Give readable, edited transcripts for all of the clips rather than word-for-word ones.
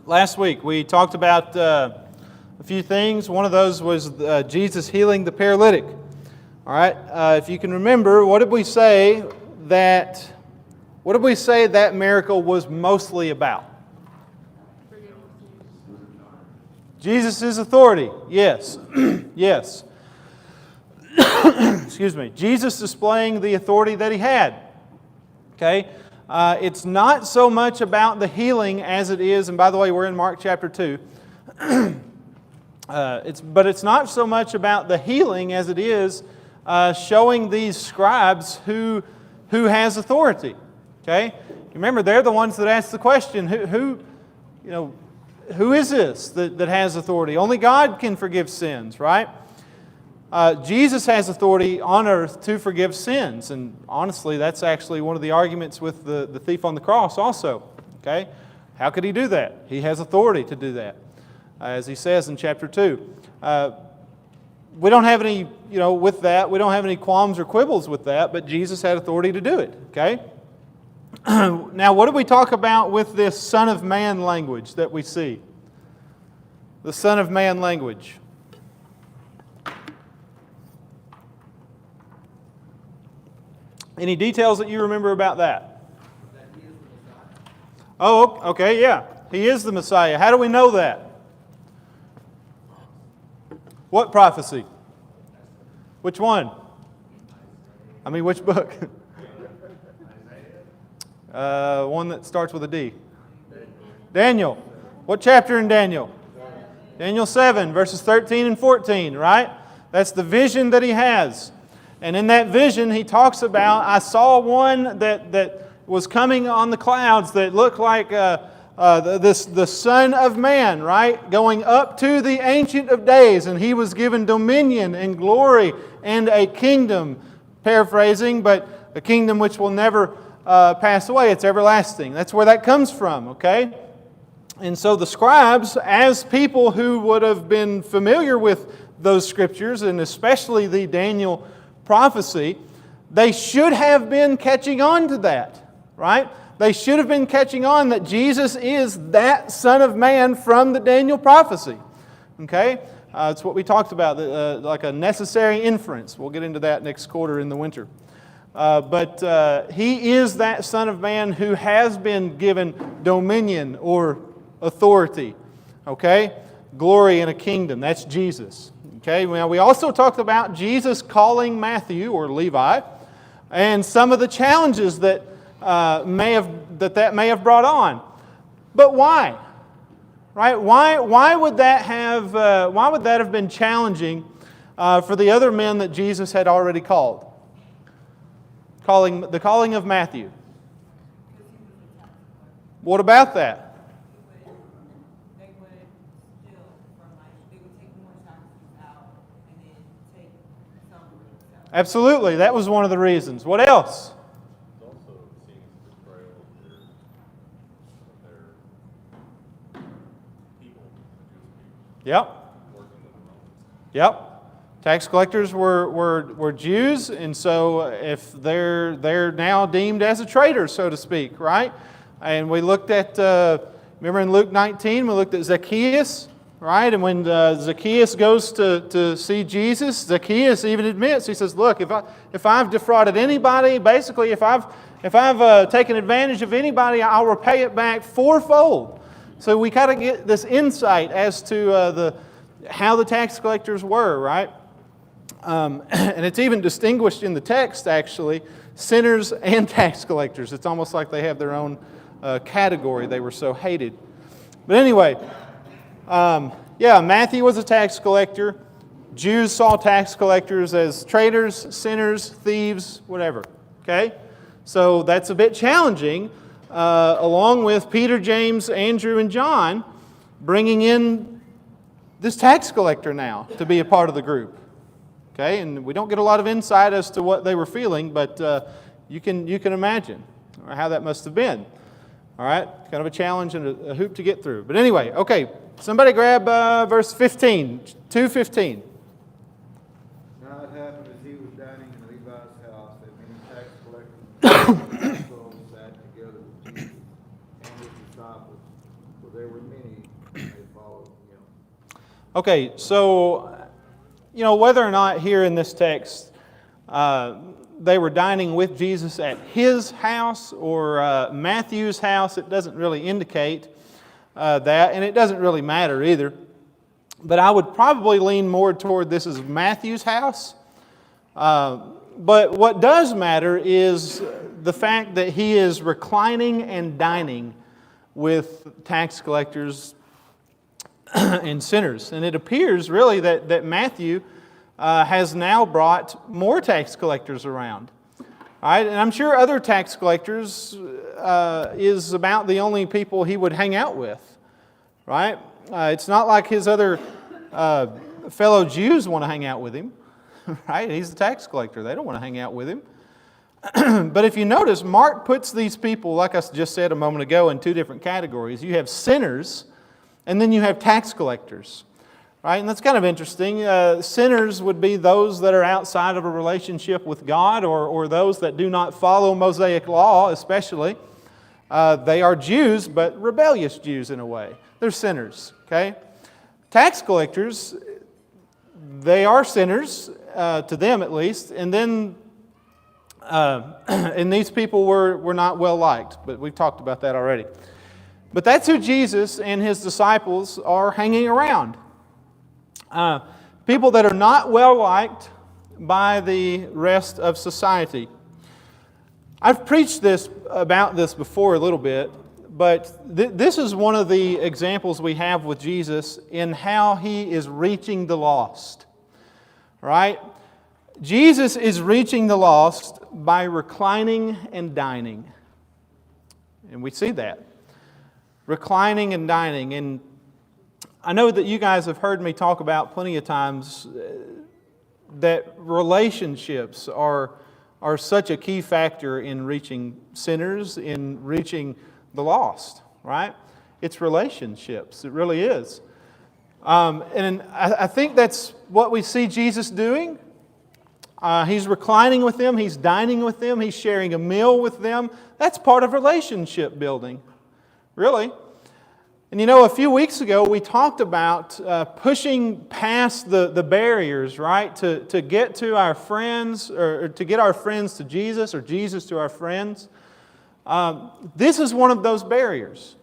Last week we talked about a few things. One of those was Jesus healing the paralytic. All right. If you can remember, what did we say that miracle was mostly about? Jesus' authority. Yes. Yes. Excuse me. Jesus displaying the authority that He had. Okay. It's not so much about the healing as it is, and by the way, we're in Mark chapter 2. But it's not so much about the healing as it is showing these scribes who has authority. Okay. Remember, they're the ones that ask the question, who is this that has authority? Only God can forgive sins, right? Jesus has authority on earth to forgive sins. And honestly, that's actually one of the arguments with the thief on the cross also. Okay? How could He do that? He has authority to do that. As He says in chapter 2. We don't have any, with that, we don't have any qualms or quibbles with that, but Jesus had authority to do it. Okay? Now, what did we talk about with this Son of Man language that we see? The Son of Man language. Any details that you remember about that? Oh, okay, yeah. He is the Messiah. How do we know that? What prophecy? Which one? Which book? One that starts with a D. Daniel. What chapter in Daniel? Daniel 7, verses 13 and 14, right? That's the vision that he has. And in that vision, he talks about, I saw one that was coming on the clouds that looked like the Son of Man, right? Going up to the Ancient of Days. And He was given dominion and glory and a kingdom, paraphrasing, but a kingdom which will never pass away. It's everlasting. That's where that comes from, okay? And so the scribes, as people who would have been familiar with those scriptures, and especially the Daniel prophecy, they should have been catching on to that, right? They should have been catching on that Jesus is that Son of Man from the Daniel prophecy. Okay? It's what we talked about, like a necessary inference. We'll get into that next quarter in the winter. But He is that Son of Man who has been given dominion or authority. Okay? Glory in a kingdom. That's Jesus. Okay, now we also talked about Jesus calling Matthew or Levi and some of the challenges that may have brought on. But why? Right? Why would that have been challenging for the other men that Jesus had already called? The calling of Matthew. What about that? Absolutely, that was one of the reasons. What else? It's also seeing the betrayal of their people, the Jewish people. Yep. Working with the Romans. Yep. Tax collectors were Jews, and so if they're now deemed as a traitor, so to speak, right? And we looked at, remember in Luke 19, we looked at Zacchaeus. Right? And when Zacchaeus goes to see Jesus, Zacchaeus even admits, he says, look, if I've defrauded anybody, basically if I've taken advantage of anybody, I'll repay it back fourfold. So we kind of get this insight as to how the tax collectors were, right? And it's even distinguished in the text, actually, sinners and tax collectors. It's almost like they have their own category. They were so hated. But anyway, Matthew was a tax collector. Jews saw tax collectors as traitors, sinners, thieves, whatever. Okay? So that's a bit challenging, along with Peter, James, Andrew, and John, bringing in this tax collector now to be a part of the group. Okay? And we don't get a lot of insight as to what they were feeling, but you can imagine how that must have been. All right? Kind of a challenge and a hoop to get through. But anyway, okay. Somebody grab verse 15, 2:15. Now it happened as he was dining in Levi's house that many tax collectors and souls sat together with Jesus and his disciples, for there were many followed him. Okay, so, whether or not here in this text they were dining with Jesus at his house or Matthew's house, it doesn't really indicate that, and it doesn't really matter either. But I would probably lean more toward this is Matthew's house. But what does matter is the fact that he is reclining and dining with tax collectors and sinners. And it appears really that Matthew has now brought more tax collectors around. All right? And I'm sure other tax collectors is about the only people he would hang out with. Right? It's not like his other fellow Jews want to hang out with him. Right? He's the tax collector. They don't want to hang out with him. But if you notice, Mark puts these people, like I just said a moment ago, in two different categories. You have sinners, and then you have tax collectors. Right? And that's kind of interesting. Sinners would be those that are outside of a relationship with God, or those that do not follow Mosaic law, especially. They are Jews, but rebellious Jews in a way. They're sinners. Okay? Tax collectors, they are sinners, to them at least, and then and these people were not well liked, but we've talked about that already. But that's who Jesus and His disciples are hanging around. People that are not well liked by the rest of society. I've preached about this before a little bit, but this is one of the examples we have with Jesus in how He is reaching the lost. Right? Jesus is reaching the lost by reclining and dining. And we see that. Reclining and dining. And I know that you guys have heard me talk about plenty of times that relationships are such a key factor in reaching sinners, in reaching the lost, right? It's relationships. It really is. And I think that's what we see Jesus doing. He's reclining with them. He's dining with them. He's sharing a meal with them. That's part of relationship building, really. And a few weeks ago we talked about pushing past the barriers, right? To get to our friends, or to get our friends to Jesus, or Jesus to our friends. This is one of those barriers.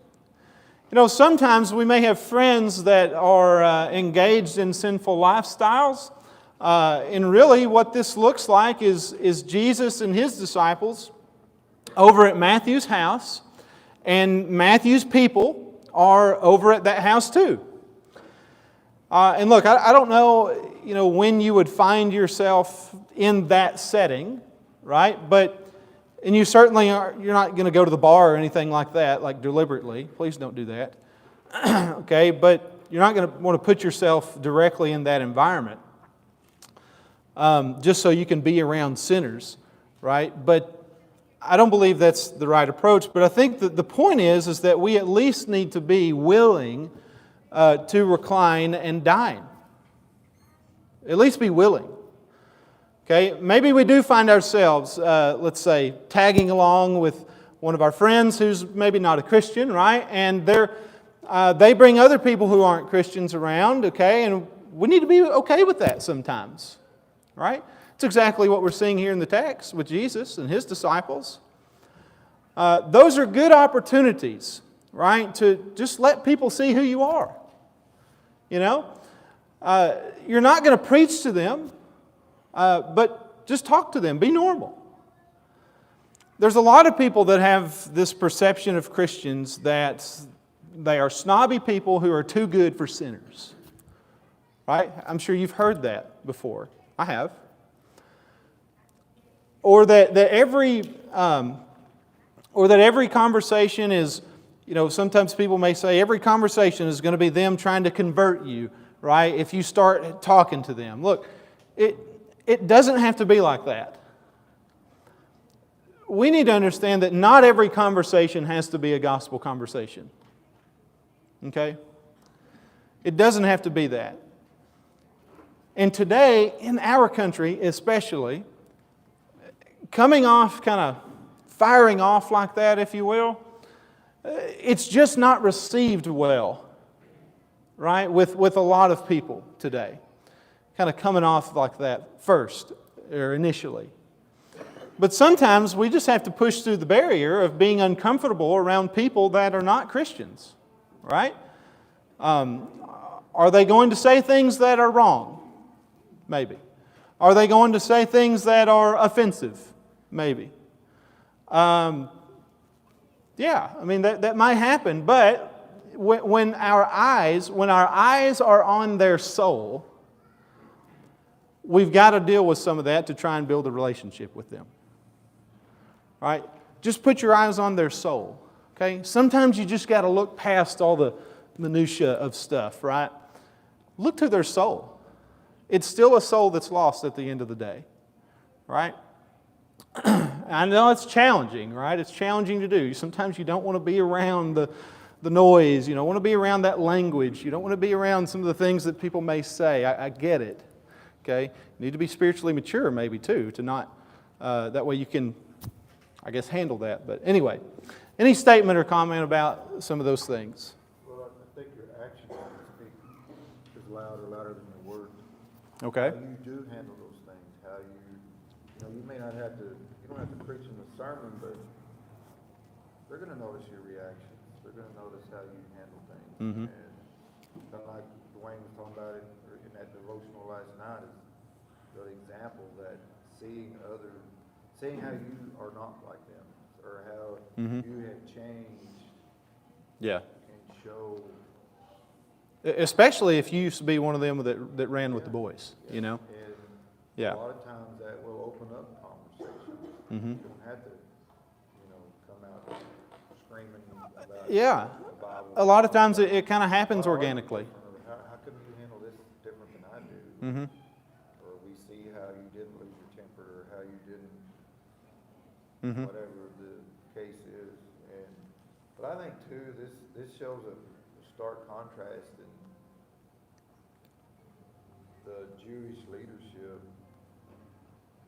Sometimes we may have friends that are engaged in sinful lifestyles. And really what this looks like is Jesus and His disciples over at Matthew's house. And Matthew's people are over at that house too. And look, I don't know, when you would find yourself in that setting, right? And you certainly you're not going to go to the bar or anything like that, like deliberately. Please don't do that. Okay, but you're not going to want to put yourself directly in that environment just so you can be around sinners, right? But I don't believe that's the right approach. But I think that the point is that we at least need to be willing to recline and dine. At least be willing. Okay, maybe we do find ourselves, let's say, tagging along with one of our friends who's maybe not a Christian, right? And they bring other people who aren't Christians around, okay? And we need to be okay with that sometimes, right? It's exactly what we're seeing here in the text with Jesus and His disciples. Those are good opportunities, right? To just let people see who you are. You're not going to preach to them. But just talk to them. Be normal. There's a lot of people that have this perception of Christians that they are snobby people who are too good for sinners. Right? I'm sure you've heard that before. I have. Or that every conversation is, sometimes people may say every conversation is going to be them trying to convert you, right? If you start talking to them. Look, it doesn't have to be like that. We need to understand that not every conversation has to be a gospel conversation. Okay? It doesn't have to be that. And today, in our country especially, coming off, kind of firing off like that, if you will, it's just not received well. right, with a lot of people today. Kind of coming off like that first, or initially. But sometimes we just have to push through the barrier of being uncomfortable around people that are not Christians, right? Are they going to say things that are wrong? Maybe. Are they going to say things that are offensive? Maybe. Yeah, I mean, that might happen, but when our eyes are on their soul, we've got to deal with some of that to try and build a relationship with them. Right? Just put your eyes on their soul. Okay? Sometimes you just got to look past all the minutia of stuff, right? Look to their soul. It's still a soul that's lost at the end of the day. Right? I know it's challenging, right? It's challenging to do. Sometimes you don't want to be around the noise. You don't want to be around that language. You don't want to be around some of the things that people may say. I get it. Okay? You need to be spiritually mature maybe too, to not, that way you can, I guess, handle that. But anyway, any statement or comment about some of those things? Well, I think your actions speak is louder than your words. Okay. How you do handle those things, how you may not have to, you don't have to preach in the sermon, but they're going to notice your reactions. They're going to notice how you handle things. Mm-hmm. And kind of like Dwayne was talking about it in that devotional last night, is the example that seeing how you are not like them, or how you have changed. Yeah. And show. Especially if you used to be one of them that ran with the boys, you know? And Yeah. a lot of times that will open up conversation. Mm-hmm. You don't have to, come out screaming about Yeah. the Bible. A lot of times it kind of happens organically. How come you handle this different than I do? Mm-hmm. Or we see how you didn't lose your temper, or how you didn't, Mm-hmm. whatever the case is. But I think too, this shows a stark contrast in the Jewish leadership.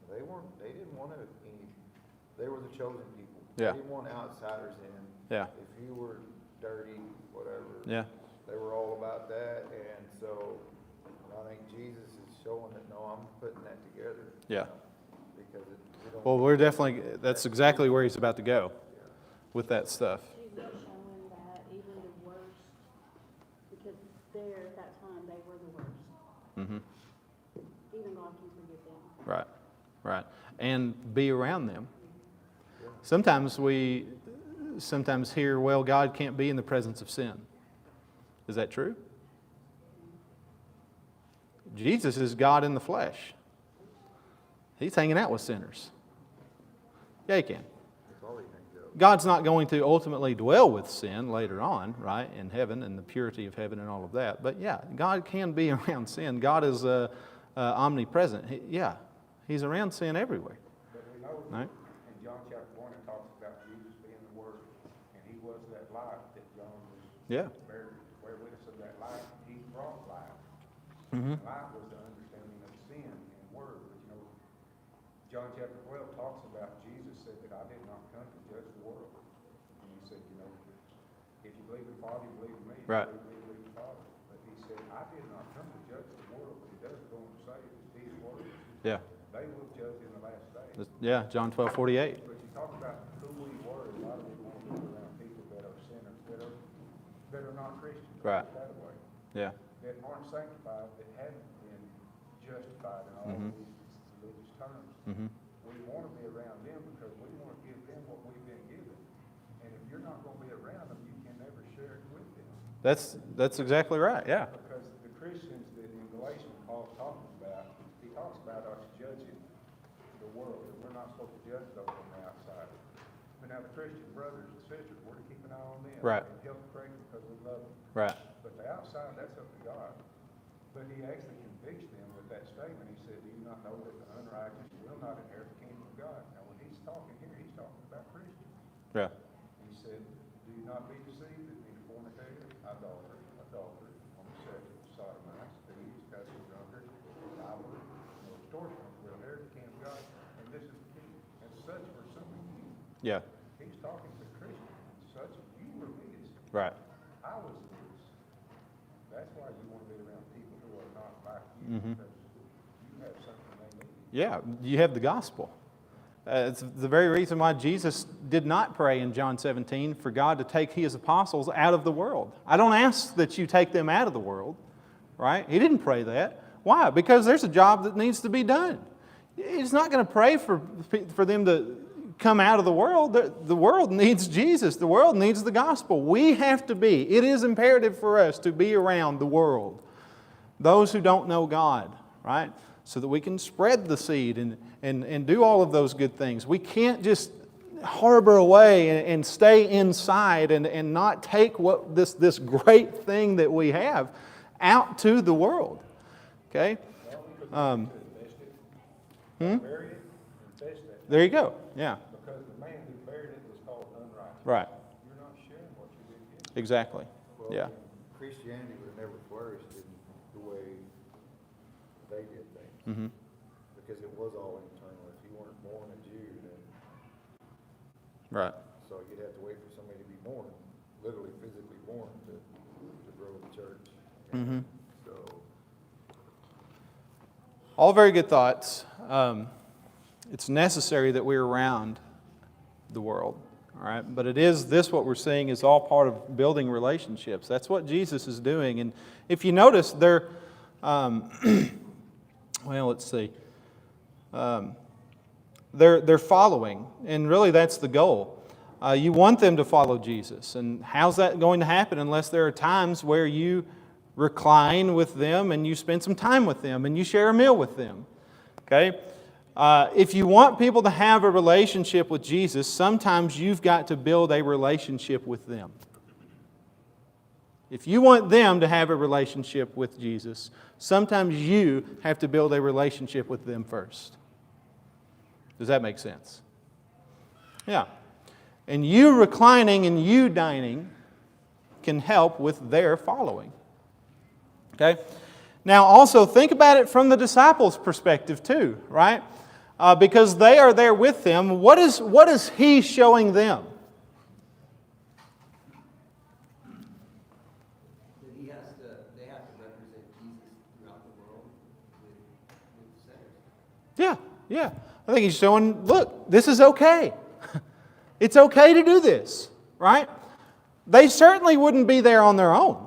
They didn't want they were the chosen people. Yeah. They didn't want outsiders in. Yeah. If you were dirty, whatever. Yeah. They were all about that, and so I think Jesus is showing that, no, I'm putting that together. Yeah. Because we don't. Well, that's exactly where he's about to go with that stuff. Jesus showing that even the worst, because there at that time they were the worst. Mm-hmm. Even God can forgive them. Right. Right. And be around them. Sometimes we hear, well, God can't be in the presence of sin. Is that true? Jesus is God in the flesh. He's hanging out with sinners. Yeah, he can. That's all he hangs out. God's not going to ultimately dwell with sin later on, right, in heaven and the purity of heaven and all of that. But yeah, God can be around sin. God is omnipresent. He's around sin everywhere. But we know Right? in John chapter 1 it talks about Jesus being the Word, and he was that life that John was Yeah. bear witness of that life. He brought life. Mm-hmm. Life was the understanding of sin and Word. But, John chapter 12 talks about Jesus said that I did not come to judge the world. And he said, if you believe in the Father, you believe in me. If you Right. believe in the Father. But he said, I did not come to judge the world, but he does go and say these words. Yeah. They will judge in the last day. Yeah, John 12:48. But you talk about who we were, a lot of people want to be around people that are sinners, that are not Christians. Right. That way. Yeah. That aren't sanctified, that haven't been justified in all Mhm. these religious terms. Mm-hmm. We want to be around them because we want to give them what we've been given. And if you're not going to be around them, you can never share it with them. That's exactly right. Yeah. Because the Christians that in Galatians Paul's talking about, he talks about us judging the world, and we're not supposed to judge those on the outside. But now the Christian brothers and sisters, we're to keep an eye on them. Right. And help correct them because we love them. Right. But the outside, that's up to God. But he actually convicts them with that statement. He said, do you not know that the unrighteous will not inherit the kingdom of God? Now when he's talking here, he's talking about Christians. Yeah. He said, do not be deceived, that neither fornicator, adulterer, homosexual, sodomites, thieves, covetous, drunkards, idolaters, nor extortioners will inherit the kingdom of God. And this is the key. And such were some of you. Yeah. He's talking to Christians. Such you were least. Right. I was least. That's why are, you want to be around people who are not like you, because you have something they need. Yeah, you have the gospel. It's the very reason why Jesus did not pray in John 17 for God to take His apostles out of the world. I don't ask that you take them out of the world, right? He didn't pray that. Why? Because there's a job that needs to be done. He's not going to pray for them to come out of the world. The world needs Jesus. The world needs the gospel. We have to be. It is imperative for us to be around the world, those who don't know God, right? So that we can spread the seed and do all of those good things. We can't just harbor away and stay inside and not take what this great thing that we have out to the world. Okay? Bury it and fix that, There you go. Yeah. because the man who buried it was called unrighteous. Right. You're not sharing what you did get. Exactly. Well, Yeah. Christianity would have never flourished in the way they did things. Mm-hmm. Because it was all internal. If you weren't born a Jew, then, Right. so you'd have to wait for somebody to be born, literally physically born to grow the church. Mm-hmm. So, All very good thoughts. It's necessary that we're around the world, all right? But it is this what we're seeing is all part of building relationships. That's what Jesus is doing. And if you notice, they're, well, let's see. They're following, and really that's the goal. You want them to follow Jesus. And how's that going to happen unless there are times where you recline with them and you spend some time with them and you share a meal with them? Okay? If you want people to have a relationship with Jesus, sometimes you've got to build a relationship with them. If you want them to have a relationship with Jesus, sometimes you have to build a relationship with them first. Does that make sense? Yeah. And you reclining and you dining can help with their following. Okay? Now also think about it from the disciples' perspective too, right? Because they are there with them. What is He showing them? That they have to represent Jesus throughout the world with sinners. Yeah. I think He's showing, look, this is okay. It's okay to do this, right? They certainly wouldn't be there on their own.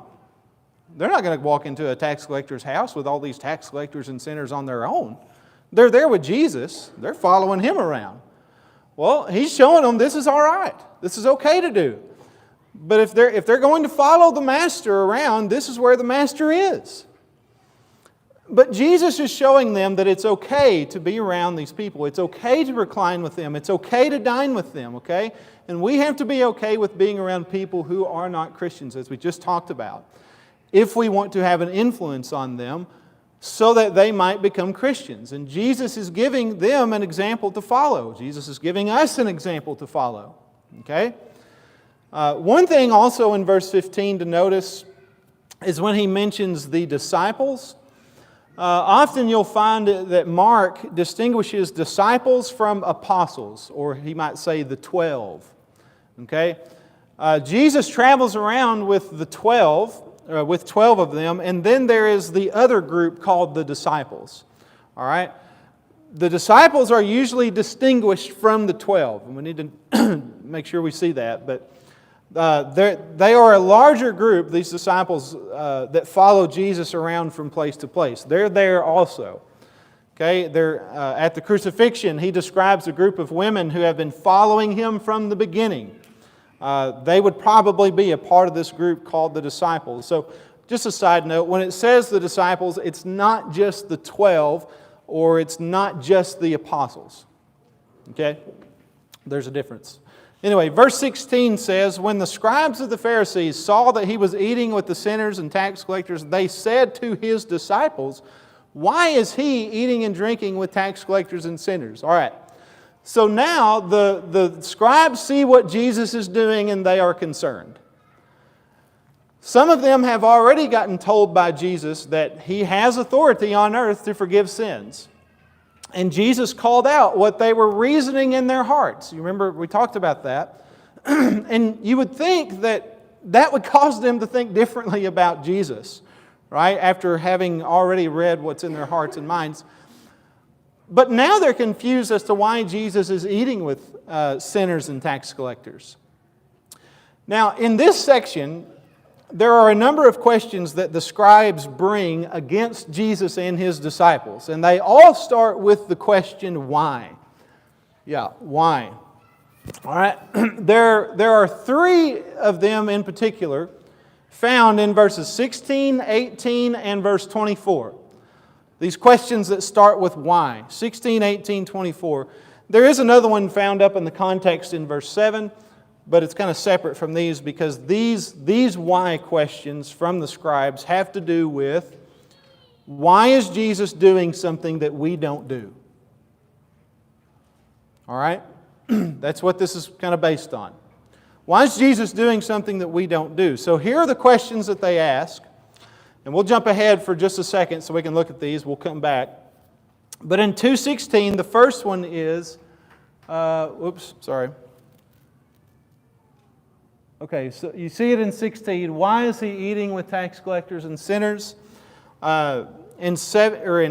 They're not going to walk into a tax collector's house with all these tax collectors and sinners on their own. They're there with Jesus. They're following Him around. Well, He's showing them this is all right. This is okay to do. But if they're going to follow the Master around, this is where the Master is. But Jesus is showing them that it's okay to be around these people. It's okay to recline with them. It's okay to dine with them, okay? And we have to be okay with being around people who are not Christians, as we just talked about, if we want to have an influence on them so that they might become Christians. And Jesus is giving them an example to follow. Jesus is giving us an example to follow, okay? One thing also in verse 15 to notice is when He mentions the disciples. Often you'll find that Mark distinguishes disciples from apostles, or he might say the 12. Okay? Jesus travels around with the 12, with 12 of them, and then there is the other group called the disciples. All right? The disciples are usually distinguished from the 12, and we need to make sure we see that, but they are a larger group, these disciples that follow Jesus around from place to place. They're there also. Okay, they're at the crucifixion. He describes a group of women who have been following Him from the beginning. They would probably be a part of this group called the disciples. So, just a side note: when it says the disciples, it's not just the 12, or it's not just the apostles. Okay, there's a difference. Anyway, verse 16 says, when the scribes of the Pharisees saw that He was eating with the sinners and tax collectors, they said to His disciples, why is He eating and drinking with tax collectors and sinners? All right, so now the scribes see what Jesus is doing and they are concerned. Some of them have already gotten told by Jesus that He has authority on earth to forgive sins. And Jesus called out what they were reasoning in their hearts. You remember we talked about that. And you would think that would cause them to think differently about Jesus, right? After having already read what's in their hearts and minds. But now they're confused as to why Jesus is eating with sinners and tax collectors. Now, in this section, there are a number of questions that the scribes bring against Jesus and His disciples. And they all start with the question, why? Yeah, why? All right, there are three of them in particular found in verses 16, 18, and verse 24. These questions that start with why. 16, 18, 24. There is another one found up in the context in verse 7, but it's kind of separate from these because these why questions from the scribes have to do with why is Jesus doing something that we don't do? All right? That's what this is kind of based on. Why is Jesus doing something that we don't do? So here are the questions that they ask. And we'll jump ahead for just a second so we can look at these. We'll come back. But in 2:16, the first one is, Okay, so you see it in 16. Why is He eating with tax collectors and sinners? In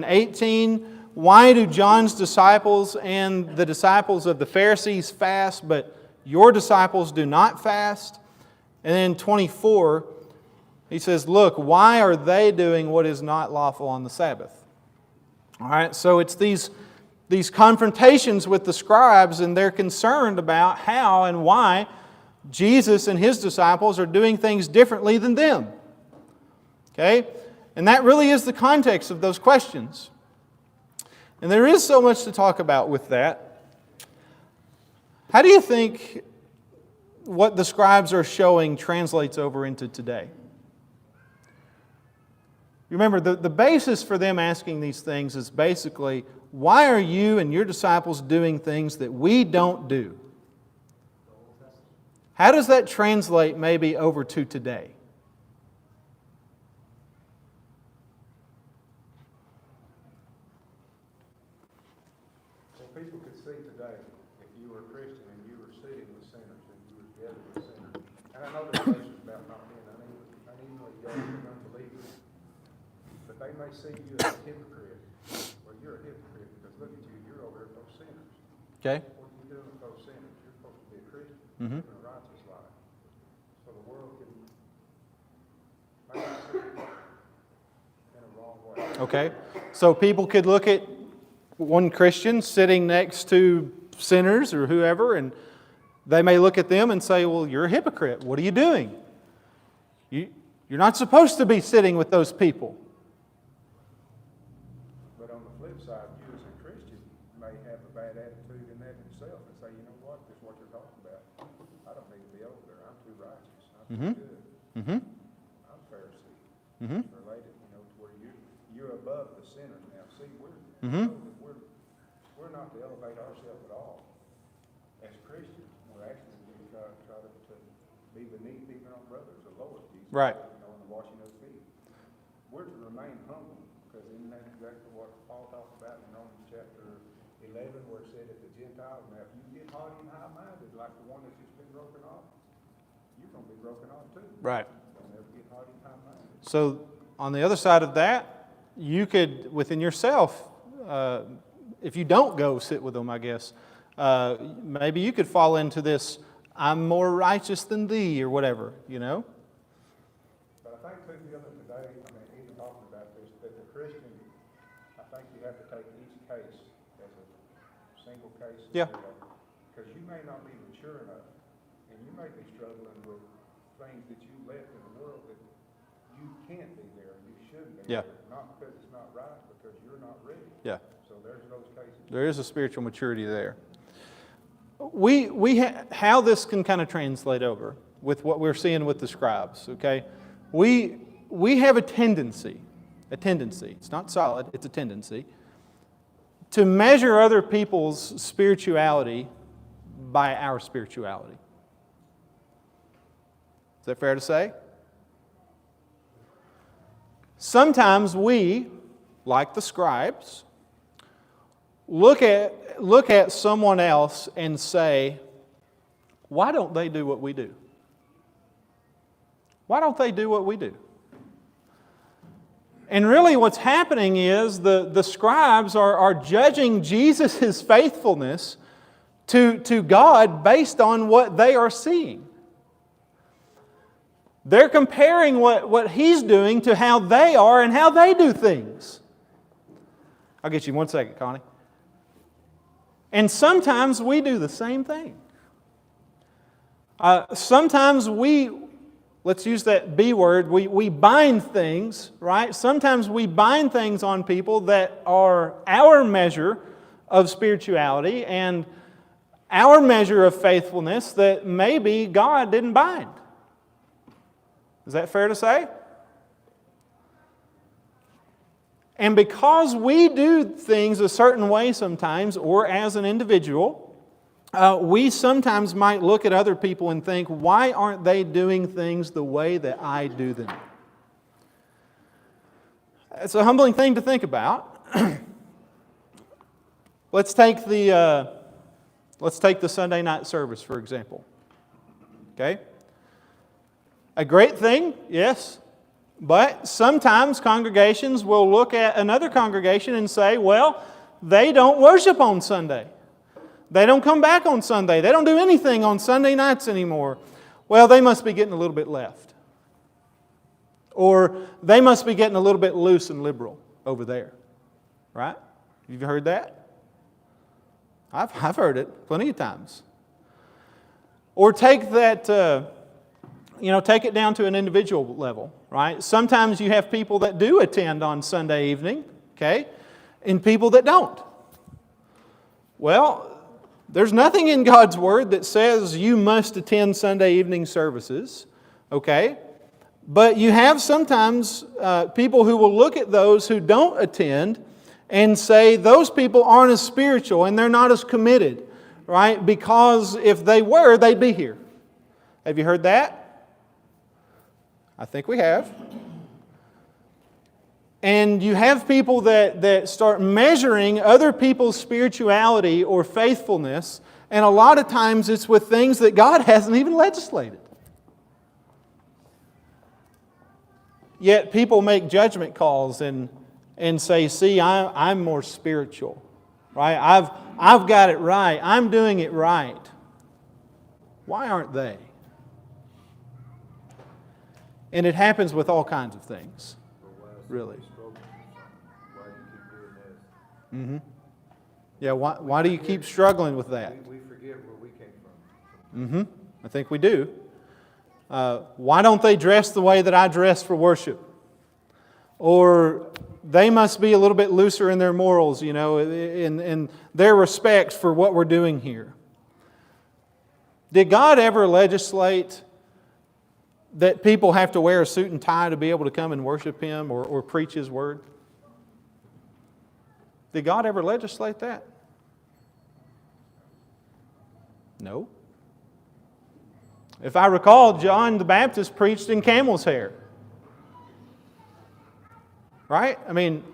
18, why do John's disciples and the disciples of the Pharisees fast, but your disciples do not fast? And then 24, he says, look, why are they doing what is not lawful on the Sabbath? All right, so it's these confrontations with the scribes, and they're concerned about how and why Jesus and His disciples are doing things differently than them. Okay? And that really is the context of those questions. And there is so much to talk about with that. How do you think what the scribes are showing translates over into today? Remember, the basis for them asking these things is basically, why are you and your disciples doing things that we don't do? How does that translate maybe over to today? So people could see today, if you were a Christian and you were sitting with sinners and you were together with sinners, and I know there's cases about not being unevenly yoked with unbelievers, but they may see you as a hypocrite. Well, you're a hypocrite because look at you, you're over there with those sinners. Okay? What are you doing with those sinners? You're supposed to be a Christian, Mhm. living a righteous life. So the world can maybe see you in a wrong way. Okay? So people could look at one Christian sitting next to sinners or whoever, and they may look at them and say, well, you're a hypocrite. What are you doing? You're not supposed to be sitting with those people. But on the flip side, you as a Christian may have a bad attitude in that himself and say, you know what, this is what you're talking about. I don't need to be over there. I'm too righteous. I'm too good. Mm-hmm. I'm Pharisee. Mm-hmm. Related, to where you're above the sinners now. See, Mhm. we're not to elevate ourselves at all. As Christians, we're actually to try to be beneath even our brothers, or lower Jesus. Right. In the washing of the feet. We're to remain humble, because isn't that exactly what Paul talked about in Romans chapter 11, where it said that the Gentiles, now if you get haughty and high-minded, like the one that's just been broken off, you're going to be broken off too. Right. Don't ever get haughty and high-minded. So on the other side of that, you could, within yourself, if you don't go sit with them, I guess, maybe you could fall into this, I'm more righteous than thee, or whatever, But I think too, the other today, even talking about this, that the Christian, I think you have to take each case as a single case. Yeah. Because you may not be mature enough, and you may be struggling with things that you left in the world that you can't be there, you shouldn't be Yeah. there. Not because it's not right, because you're not ready. Yeah. So there's those cases. There is a spiritual maturity there. How this can kind of translate over with what we're seeing with the scribes, okay? We have a tendency, it's not solid, it's a tendency, to measure other people's spirituality by our spirituality. Is that fair to say? Sometimes we, like the scribes, look at someone else and say, why don't they do what we do? Why don't they do what we do? And really what's happening is the scribes are judging Jesus' faithfulness to God based on what they are seeing. They're comparing what He's doing to how they are and how they do things. I'll get you in 1 second, Connie. And sometimes we do the same thing. Sometimes let's use that B word, we bind things, right? Sometimes we bind things on people that are our measure of spirituality and our measure of faithfulness that maybe God didn't bind. Is that fair to say? And because we do things a certain way sometimes, or as an individual, we sometimes might look at other people and think, why aren't they doing things the way that I do them? It's a humbling thing to think about. Let's take the Sunday night service, for example. Okay? A great thing, yes. But sometimes congregations will look at another congregation and say, well, they don't worship on Sunday. They don't come back on Sunday. They don't do anything on Sunday nights anymore. Well, they must be getting a little bit left. Or they must be getting a little bit loose and liberal over there. Right? You've heard that? I've heard it plenty of times. Or take that... take it down to an individual level, right? Sometimes you have people that do attend on Sunday evening, okay, and people that don't. Well, there's nothing in God's Word that says you must attend Sunday evening services, okay? But you have sometimes people who will look at those who don't attend and say those people aren't as spiritual and they're not as committed, right? Because if they were, they'd be here. Have you heard that? I think we have. And you have people that start measuring other people's spirituality or faithfulness, and a lot of times it's with things that God hasn't even legislated. Yet people make judgment calls and say, see, I'm more spiritual. Right? I've got it right. I'm doing it right. Why aren't they? And it happens with all kinds of things, really. Why do you keep doing this? Yeah, why do you keep struggling with that? We forget where we came from. I think we do. Why don't they dress the way that I dress for worship? Or they must be a little bit looser in their morals, in their respect for what we're doing here. Did God ever legislate that people have to wear a suit and tie to be able to come and worship Him or preach His Word? Did God ever legislate that? No. If I recall, John the Baptist preached in camel's hair. Right? I mean,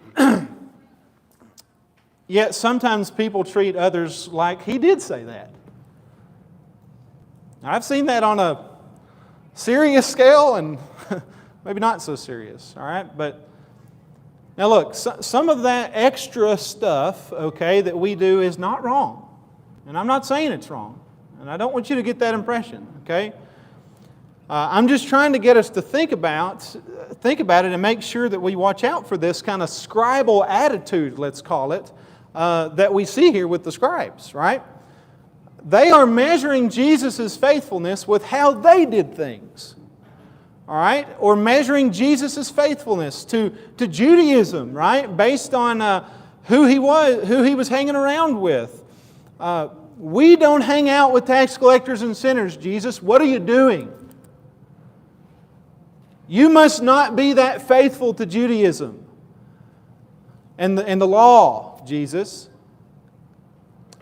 yet sometimes people treat others like He did say that. I've seen that on a serious scale and maybe not so serious, all right? But now look, some of that extra stuff, okay, that we do is not wrong. And I'm not saying it's wrong. And I don't want you to get that impression, okay? I'm just trying to get us to think about it and make sure that we watch out for this kind of scribal attitude, let's call it, that we see here with the scribes, right? They are measuring Jesus' faithfulness with how they did things. All right? Or measuring Jesus' faithfulness to Judaism, right? Based on who he was hanging around with. We don't hang out with tax collectors and sinners, Jesus. What are you doing? You must not be that faithful to Judaism and the law, Jesus.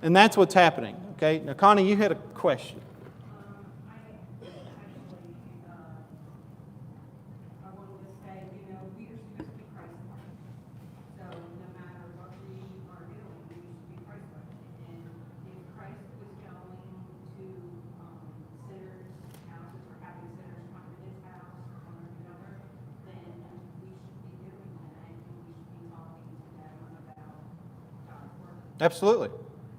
And that's what's happening. Okay, now Connie, you had a question. I wanted to say, leaders used to be Christ-like. So no matter what we are doing, we used to be Christ-like. And if Christ was going to sinners' houses or having sinners come to His house or another, then we should be doing that. Absolutely.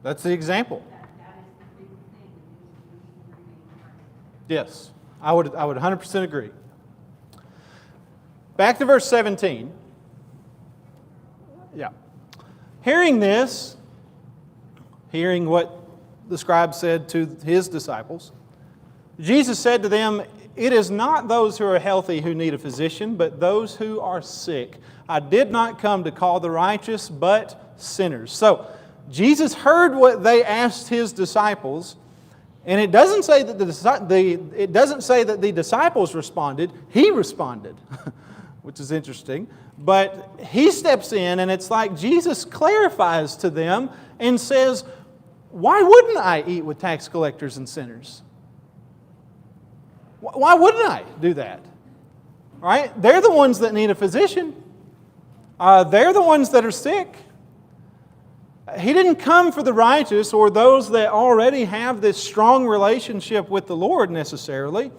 That's the example. That is the big thing, is we need to remain Christ. Yes, I would 100% agree. Back to verse 17. Yeah. Hearing this, hearing what the scribe said to his disciples, Jesus said to them, "It is not those who are healthy who need a physician, but those who are sick. I did not come to call the righteous, but sinners." So, Jesus heard what they asked His disciples, and it doesn't say that the disciples responded. He responded, which is interesting. But He steps in, and it's like Jesus clarifies to them and says, "Why wouldn't I eat with tax collectors and sinners? Why wouldn't I do that?" Right? They're the ones that need a physician. They're the ones that are sick. He didn't come for the righteous or those that already have this strong relationship with the Lord necessarily.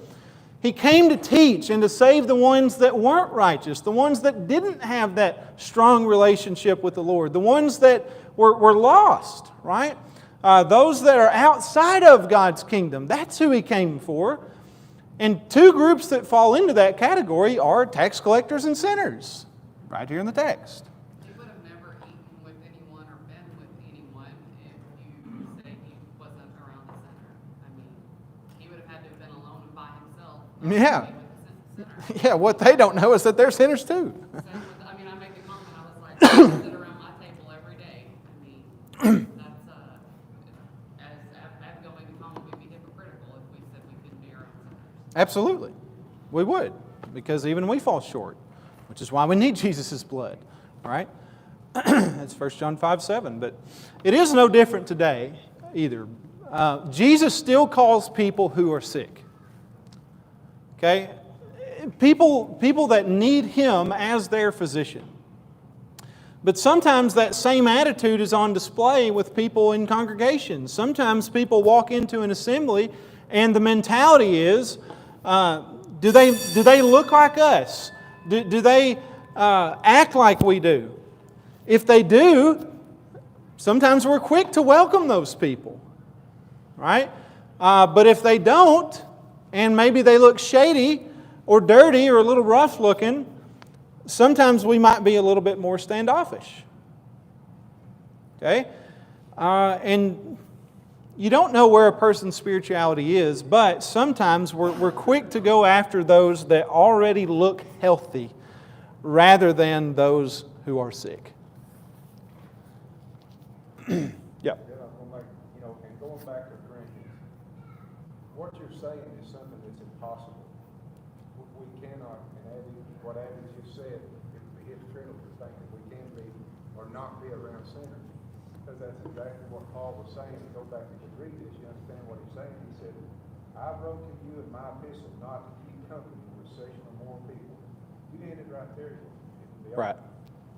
He came to teach and to save the ones that weren't righteous, the ones that didn't have that strong relationship with the Lord, the ones that were lost, right? Those that are outside of God's kingdom. That's who He came for. And two groups that fall into that category are tax collectors and sinners, right here in the text. He would have never eaten with anyone or been with anyone if you say he wasn't around the sinner. I mean, he would have had to have been alone and by himself. Yeah. With the sinner. Yeah, what they don't know is that they're sinners too. Same with, I mean, I make the comment, I was like, I sit around my table every day. I mean, that's, as going home, we'd be hypocritical if we said we couldn't be our own sinners. Absolutely. We would, because even we fall short, which is why we need Jesus' blood. All right? That's 1 John 5:7. But it is no different today either. Jesus still calls people who are sick. Okay? People that need Him as their physician. But sometimes that same attitude is on display with people in congregations. Sometimes people walk into an assembly and the mentality is, do they look like us? Do they act like we do? If they do, sometimes we're quick to welcome those people, right? But if they don't, and maybe they look shady or dirty or a little rough looking, sometimes we might be a little bit more standoffish. Okay? And you don't know where a person's spirituality is, but sometimes we're quick to go after those that already look healthy rather than those who are sick. Yep. Yeah, I'm like, and going back to Corinthians, what you're saying is something that's impossible. We cannot, and what Abby just said, it would be hypocritical to think that we can be or not be around sinners. Because that's exactly what Paul was saying. Go back and read this, you understand what he's saying. He said, "I wrote to you in my epistle not to keep company with sexual immoral people." You ended right there. Right.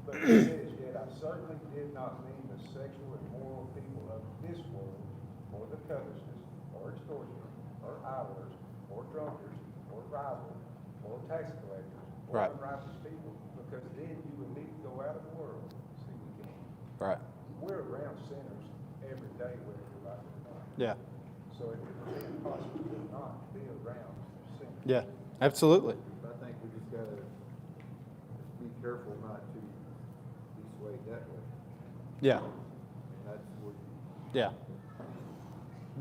But he says, "Yet I certainly did not mean the sexual and immoral people of this world, or the covetousness, or extortioners, or idlers, or drunkards, or rivals, or tax collectors, or Right. unrighteous people, because then you would need to go out of the world." See, we can't. Right. We're around sinners every day, whether we like it or not. Yeah. So it would be impossible to not be around sinners. Yeah. Absolutely. But I think we just gotta be careful not to be swayed that way. Yeah. And that's what Yeah.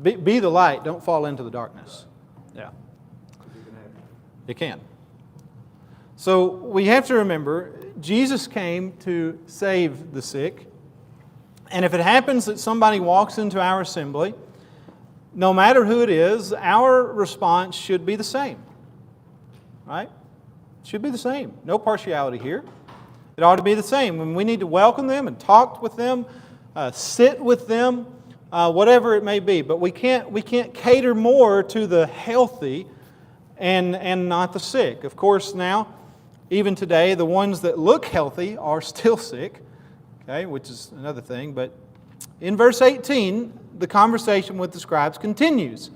Be the light. Don't fall into the darkness. Yeah. you can happen. It can. So we have to remember, Jesus came to save the sick. And if it happens that somebody walks into our assembly, no matter who it is, our response should be the same. Right? Should be the same. No partiality here. It ought to be the same. When we need to welcome them and talk with them, sit with them, whatever it may be. But we can't cater more to the healthy and not the sick. Of course, now, even today, the ones that look healthy are still sick. Okay, which is another thing. But in verse 18, the conversation with the scribes continues.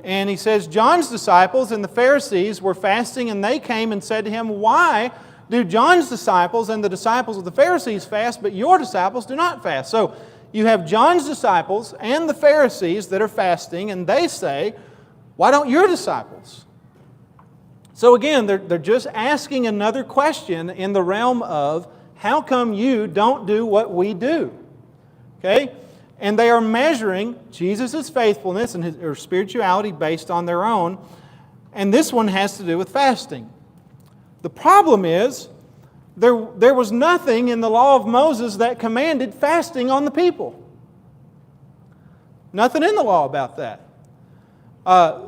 And he says, "John's disciples and the Pharisees were fasting, and they came and said to him, 'Why do John's disciples and the disciples of the Pharisees fast, but your disciples do not fast?'" So you have John's disciples and the Pharisees that are fasting, and they say, why don't your disciples? So again, they're just asking another question in the realm of, how come you don't do what we do? Okay? And they are measuring Jesus' faithfulness and or spirituality based on their own. And this one has to do with fasting. The problem is, there was nothing in the law of Moses that commanded fasting on the people. Nothing in the law about that.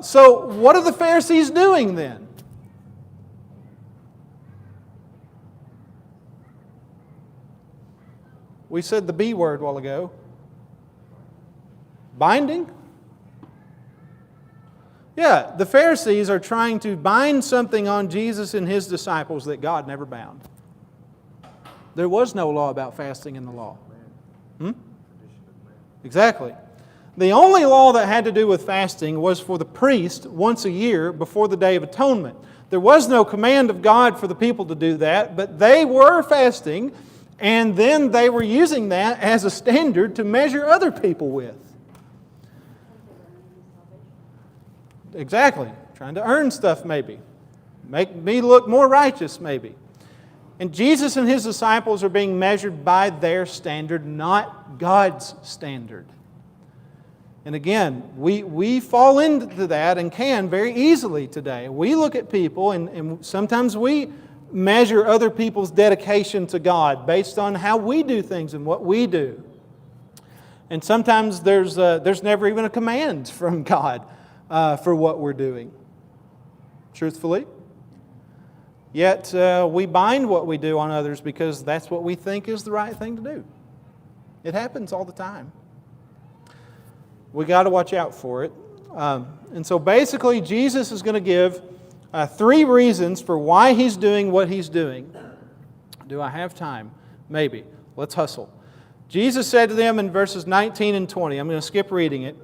So what are the Pharisees doing then? We said the B word a while ago. Binding? Yeah, the Pharisees are trying to bind something on Jesus and His disciples that God never bound. There was no law about fasting in the law. Exactly. The only law that had to do with fasting was for the priest once a year before the Day of Atonement. There was no command of God for the people to do that, but they were fasting, and then they were using that as a standard to measure other people with. Exactly. Trying to earn stuff maybe. Make me look more righteous maybe. And Jesus and His disciples are being measured by their standard, not God's standard. And again, we fall into that and can very easily today. We look at people and sometimes we measure other people's dedication to God based on how we do things and what we do. And sometimes there's never even a command from God for what we're doing. Truthfully. Yet we bind what we do on others because that's what we think is the right thing to do. It happens all the time. We got to watch out for it. And so basically Jesus is going to give 3 reasons for why He's doing what He's doing. Do I have time? Maybe. Let's hustle. Jesus said to them in verses 19 and 20, I'm going to skip reading it.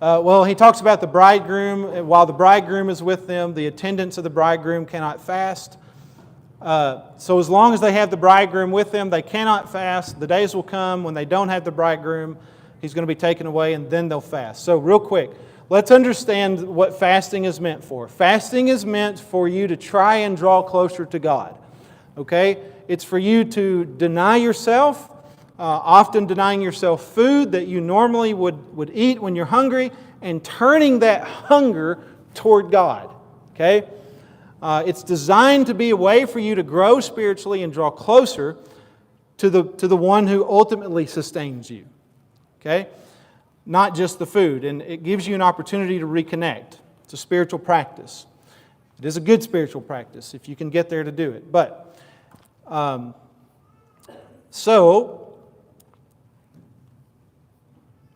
He talks about the bridegroom. While the bridegroom is with them, the attendants of the bridegroom cannot fast. So as long as they have the bridegroom with them, they cannot fast. The days will come when they don't have the bridegroom. He's going to be taken away, and then they'll fast. So real quick, let's understand what fasting is meant for. Fasting is meant for you to try and draw closer to God. Okay? It's for you to deny yourself, often denying yourself food that you normally would eat when you're hungry, and turning that hunger toward God. Okay? It's designed to be a way for you to grow spiritually and draw closer to the one who ultimately sustains you. Okay? Not just the food. And it gives you an opportunity to reconnect. It's a spiritual practice. It is a good spiritual practice if you can get there to do it. But,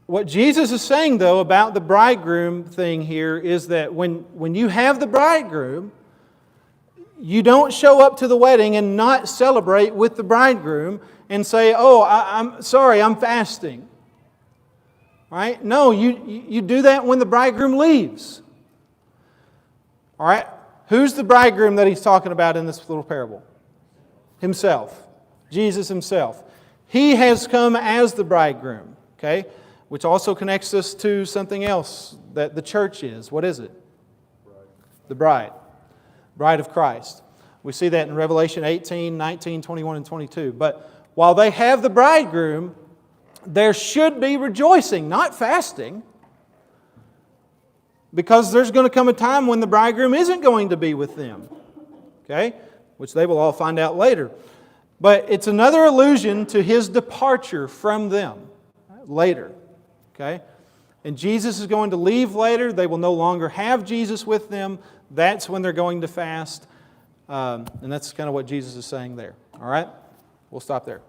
what Jesus is saying, though, about the bridegroom thing here is that when you have the bridegroom, you don't show up to the wedding and not celebrate with the bridegroom and say, oh, I'm sorry, I'm fasting. Right? No, you do that when the bridegroom leaves. All right? Who's the bridegroom that He's talking about in this little parable? Himself. Jesus Himself. He has come as the bridegroom. Okay? Which also connects us to something else that the church is. What is it? The bride. Bride of Christ. We see that in Revelation 18, 19, 21, and 22. But while they have the bridegroom, there should be rejoicing, not fasting. Because there's going to come a time when the bridegroom isn't going to be with them. Okay? Which they will all find out later. But it's another allusion to His departure from them later. Okay? And Jesus is going to leave later. They will no longer have Jesus with them. That's when they're going to fast. And that's kind of what Jesus is saying there. All right? We'll stop there.